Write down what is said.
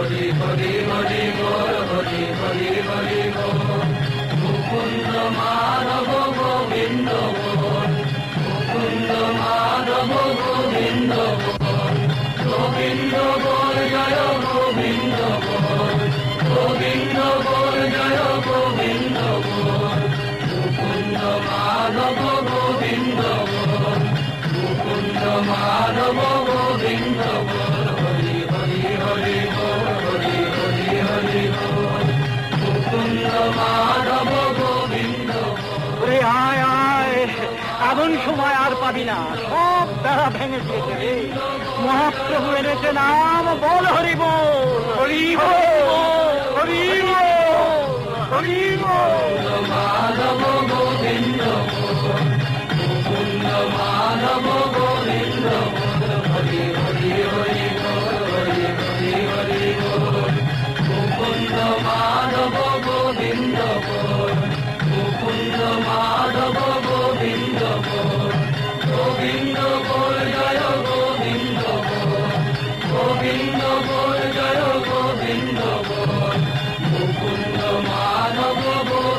হরি হরি হরি বল, হরি হরি হরি বল। মুকুন্দ মাধব গোবিন্দ বল, মুকুন্দ মাধব গোবিন্দ বল। গোবিন্দ বল জয় গোবিন্দ বল, গোবিন্দ বল জয় গোবিন্দ বল। মুকুন্দ মাধব গোবিন্দ বল, মুকুন্দ মাধব গোবিন্দ বল। হরি হরি হরি বল, হরি হরি হরি বল। মুকুন্দ মাধব গোবিন্দ বল। আয় আয়, এমন সময় আর পাবি না, সব বেড়া ভেঙে দিয়েছে রে। মহাপ্রভু এনেছে নাম, বল হরি বল, হরি বল, হরি বল, হরি বল। মাধব গোবিন্দ